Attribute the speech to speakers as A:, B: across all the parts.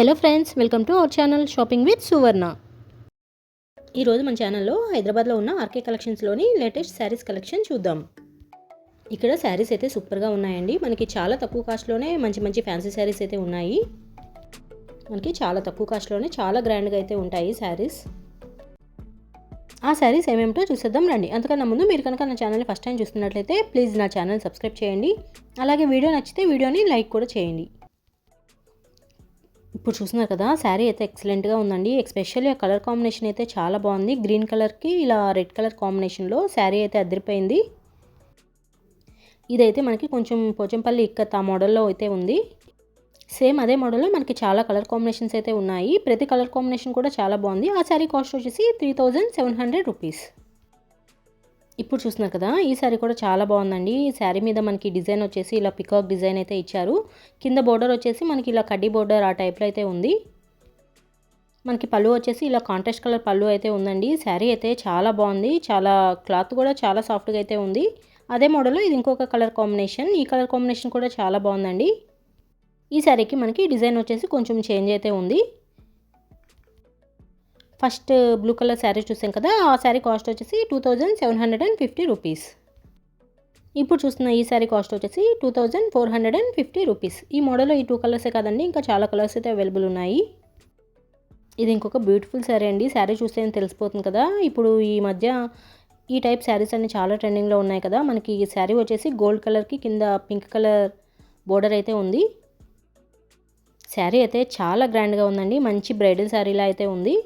A: Hello friends, welcome to our channel shopping with Suvarna. ఈరోజు మన ఛానల్లో హైదరాబాద్లో ఉన్న ఆర్కే కలెక్షన్స్లోని లేటెస్ట్ శారీస్ కలెక్షన్ చూద్దాం. ఇక్కడ శారీస్ అయితే సూపర్గా ఉన్నాయండి. మనకి చాలా తక్కువ కాస్ట్లోనే మంచి మంచి ఫ్యాన్సీ శారీస్ అయితే ఉన్నాయి. మనకి చాలా తక్కువ కాస్ట్లోనే చాలా గ్రాండ్గా అయితే ఉంటాయి శారీస్. ఆ శారీస్ ఏమేమిటో చూసేద్దాం రండి. అంతకన్నా ముందు మీరు కనుక నా ఛానల్ని ఫస్ట్ టైం చూస్తున్నట్లయితే ప్లీజ్ నా ఛానల్ సబ్స్క్రైబ్ చేయండి. అలాగే వీడియో నచ్చితే వీడియోని లైక్ కూడా చేయండి. ఇప్పుడు చూస్తున్నారు కదా, శారీ అయితే ఎక్సలెంట్గా ఉందండి. ఎస్పెషల్లీ ఆ కలర్ కాంబినేషన్ అయితే చాలా బాగుంది. గ్రీన్ కలర్కి ఇలా రెడ్ కలర్ కాంబినేషన్లో శారీ అయితే అదిరిపోయింది. ఇదైతే మనకి కొంచెం పోచంపల్లి ఇక్కత్ ఆ మోడల్లో అయితే ఉంది. సేమ్ అదే మోడల్లో మనకి చాలా కలర్ కాంబినేషన్స్ అయితే ఉన్నాయి. ప్రతి కలర్ కాంబినేషన్ కూడా చాలా బాగుంది. ఆ శారీ కాస్ట్ వచ్చేసి 3700 రూపీస్. ఇప్పుడు చూస్తున్నారు కదా, ఈ శారీ కూడా చాలా బాగుందండి. ఈ శారీ మీద మనకి డిజైన్ వచ్చేసి ఇలా పికాక్ డిజైన్ అయితే ఇచ్చారు. కింద బోర్డర్ వచ్చేసి మనకి ఇలా కడ్డీ బోర్డర్ ఆ టైప్లో అయితే ఉంది. మనకి పళ్ళు వచ్చేసి ఇలా కాంట్రాస్ట్ కలర్ పళ్ళు అయితే ఉందండి. శారీ అయితే చాలా బాగుంది. చాలా క్లాత్ కూడా చాలా సాఫ్ట్గా అయితే ఉంది. అదే మోడల్లో ఇది ఇంకొక కలర్ కాంబినేషన్. ఈ కలర్ కాంబినేషన్ కూడా చాలా బాగుందండి. ఈ శారీకి మనకి డిజైన్ వచ్చేసి కొంచెం చేంజ్ అయితే ఉంది. ఫస్ట్ బ్లూ కలర్ శారీ చూసాం కదా, ఆ శారీ కాస్ట్ వచ్చేసి 2750 రూపీస్. ఇప్పుడు చూస్తున్న ఈ శారీ కాస్ట్ వచ్చేసి 2450 రూపీస్. ఈ మోడల్లో ఈ 2 కలర్సే కాదండి, ఇంకా చాలా కలర్స్ అయితే అవైలబుల్ ఉన్నాయి. ఇది ఇంకొక బ్యూటిఫుల్ శారీ అండి. శారీ చూస్తే తెలిసిపోతుంది కదా. ఇప్పుడు ఈ మధ్య ఈ టైప్ శారీస్ అన్ని చాలా ట్రెండింగ్లో ఉన్నాయి కదా. మనకి ఈ శారీ వచ్చేసి గోల్డ్ కలర్కి కింద పింక్ కలర్ బోర్డర్ అయితే ఉంది. శారీ అయితే చాలా గ్రాండ్గా ఉందండి. మంచి బ్రైడల్ శారీలా అయితే ఉంది.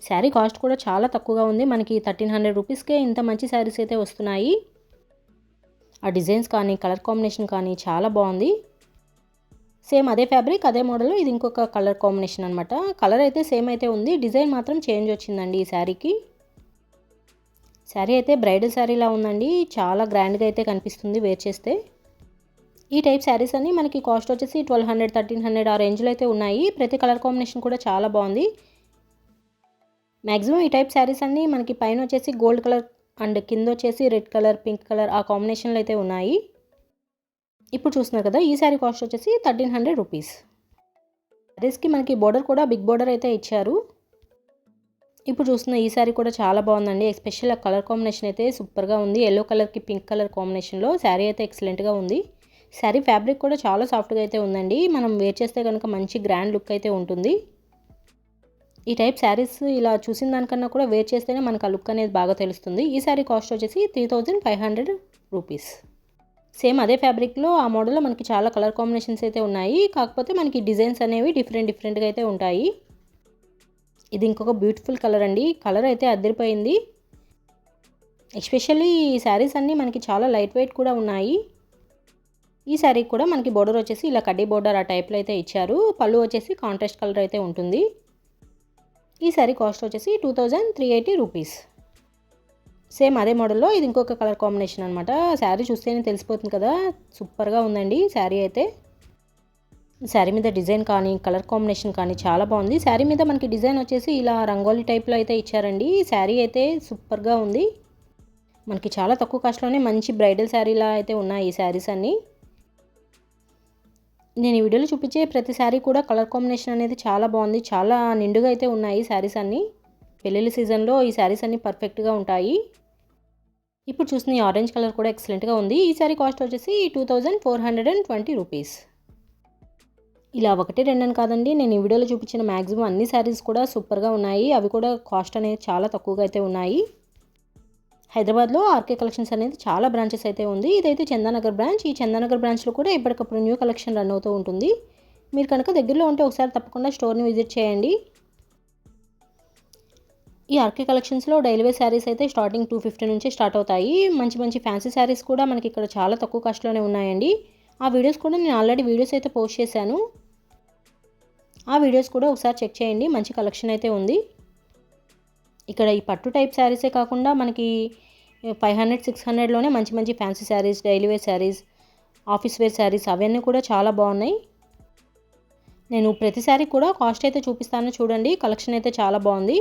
A: శారీ కాస్ట్ కూడా చాలా తక్కువగా ఉంది. మనకి 1300 రూపీస్కే ఇంత మంచి శారీస్ అయితే వస్తున్నాయి. ఆ డిజైన్స్ కానీ కలర్ కాంబినేషన్ కానీ చాలా బాగుంది. సేమ్ అదే ఫ్యాబ్రిక్ అదే మోడల్, ఇది ఇంకొక కలర్ కాంబినేషన్ అనమాట. కలర్ అయితే సేమ్ అయితే ఉంది, డిజైన్ మాత్రం చేంజ్ వచ్చిందండి ఈ శారీకి. శారీ అయితే బ్రైడల్ శారీలా ఉందండి. చాలా గ్రాండ్గా అయితే కనిపిస్తుంది వేర్ చేస్తే. ఈ టైప్ శారీస్ అన్ని మనకి కాస్ట్ వచ్చేసి 1200 1300 ఆ రేంజ్లో అయితే ఉన్నాయి. ప్రతి కలర్ కాంబినేషన్ కూడా చాలా బాగుంది. మ్యాక్సిమం ఈ టైప్ శారీస్ అన్నీ మనకి పైన వచ్చేసి గోల్డ్ కలర్ అండ్ కింద వచ్చేసి రెడ్ కలర్ పింక్ కలర్ ఆ కాంబినేషన్లో అయితే ఉన్నాయి. ఇప్పుడు చూస్తున్నారు కదా, ఈ శారీ కాస్ట్ వచ్చేసి 1300 రూపీస్. శారీస్కి మనకి బోర్డర్ కూడా బిగ్ బోర్డర్ అయితే ఇచ్చారు. ఇప్పుడు చూస్తున్న ఈ శారీ కూడా చాలా బాగుందండి. ఎస్పెషల్ ఆ కలర్ కాంబినేషన్ అయితే సూపర్గా ఉంది. ఎల్లో కలర్కి పింక్ కలర్ కాంబినేషన్లో శారీ అయితే ఎక్సలెంట్గా ఉంది. శారీ ఫ్యాబ్రిక్ కూడా చాలా సాఫ్ట్గా అయితే ఉందండి. మనం వేర్ చేస్తే కనుక మంచి గ్రాండ్ లుక్ అయితే ఉంటుంది. ఈ టైప్ శారీస్ ఇలా చూసిన దానికన్నా కూడా వేర్ చేస్తేనే మనకు ఆ లుక్ అనేది బాగా తెలుస్తుంది. ఈ శారీ కాస్ట్ వచ్చేసి 3500 రూపీస్. సేమ్ అదే ఫ్యాబ్రిక్లో ఆ మోడల్లో మనకి చాలా కలర్ కాంబినేషన్స్ అయితే ఉన్నాయి. కాకపోతే మనకి డిజైన్స్ అనేవి డిఫరెంట్గా అయితే ఉంటాయి. ఇది ఇంకొక బ్యూటిఫుల్ కలర్ అండి. కలర్ అయితే అదిరిపోయింది. ఎస్పెషల్లీ ఈ శారీస్ అన్నీ మనకి చాలా లైట్ వెయిట్ కూడా ఉన్నాయి. ఈ శారీ కూడా మనకి బోర్డర్ వచ్చేసి ఇలా కడ్డీ బోర్డర్ ఆ టైప్లో అయితే ఇచ్చారు. పళ్ళు వచ్చేసి కాంట్రాస్ట్ కలర్ అయితే ఉంటుంది. ఈ శారీ కాస్ట్ వచ్చేసి 2380 రూపీస్. సేమ్ అదే మోడల్లో ఇది ఇంకొక కలర్ కాంబినేషన్ అనమాట. శారీ చూస్తేనే తెలిసిపోతుంది కదా, సూపర్గా ఉందండి శారీ అయితే. శారీ మీద డిజైన్ కానీ కలర్ కాంబినేషన్ కానీ చాలా బాగుంది. శారీ మీద మనకి డిజైన్ వచ్చేసి ఇలా రంగోలీ టైప్లో అయితే ఇచ్చారండి. శారీ అయితే సూపర్గా ఉంది. మనకి చాలా తక్కువ కాస్ట్లోనే మంచి బ్రైడల్ శారీలా అయితే ఉన్నాయి ఈ శారీస్ అన్నీ. నేను ఈ వీడియోలో చూపించే ప్రతి శారీ కూడా కలర్ కాంబినేషన్ అనేది చాలా బాగుంది. చాలా నిండుగా అయితే ఉన్నాయి శారీస్ అన్నీ. పెళ్ళిళ్ళ సీజన్లో ఈ శారీస్ అన్నీ పర్ఫెక్ట్గా ఉంటాయి. ఇప్పుడు చూసిన ఈ ఆరెంజ్ కలర్ కూడా ఎక్సలెంట్గా ఉంది. ఈ శారీ కాస్ట్ వచ్చేసి 2420 రూపీస్. ఇలా ఒకటి రెండని కాదండి, నేను ఈ వీడియోలో చూపించిన మ్యాక్సిమం అన్ని శారీస్ కూడా సూపర్గా ఉన్నాయి. అవి కూడా కాస్ట్ అనేది చాలా తక్కువగా అయితే ఉన్నాయి. హైదరాబాద్లో ఆర్కే కలెక్షన్స్ అనేది చాలా బ్రాంచెస్ అయితే ఉంది. ఇదైతే చందానగర్ బ్రాంచ్. ఈ చందానగర్ బ్రాంచ్లో కూడా ఎప్పటికప్పుడు న్యూ కలెక్షన్ రన్ అవుతూ ఉంటుంది. మీరు కనుక దగ్గరలో ఉంటే ఒకసారి తప్పకుండా స్టోర్ని విజిట్ చేయండి. ఈ ఆర్కే కలెక్షన్స్లో డైలీ వేర్ శారీస్ అయితే స్టార్టింగ్ 250 నుంచి స్టార్ట్ అవుతాయి. మంచి మంచి ఫ్యాన్సీ శారీస్ కూడా మనకి ఇక్కడ చాలా తక్కువ కాస్ట్లోనే ఉన్నాయండి. ఆ వీడియోస్ కూడా నేను ఆల్రెడీ వీడియోస్ అయితే పోస్ట్ చేశాను. ఆ వీడియోస్ కూడా ఒకసారి చెక్ చేయండి. మంచి కలెక్షన్ అయితే ఉంది. ఇక్కడ ఈ పట్టు టైప్ శారీసే కాకుండా మనకి 500 600లోనే మంచి మంచి fancy saris, daily wear saris, office wear saris అవన్నీ కూడా చాలా బాగున్నాయి. నేను ప్రతి శారీ కూడా కాస్ట్ అయితే చూపిస్తాను చూడండి. కలెక్షన్ అయితే చాలా బాగుంది.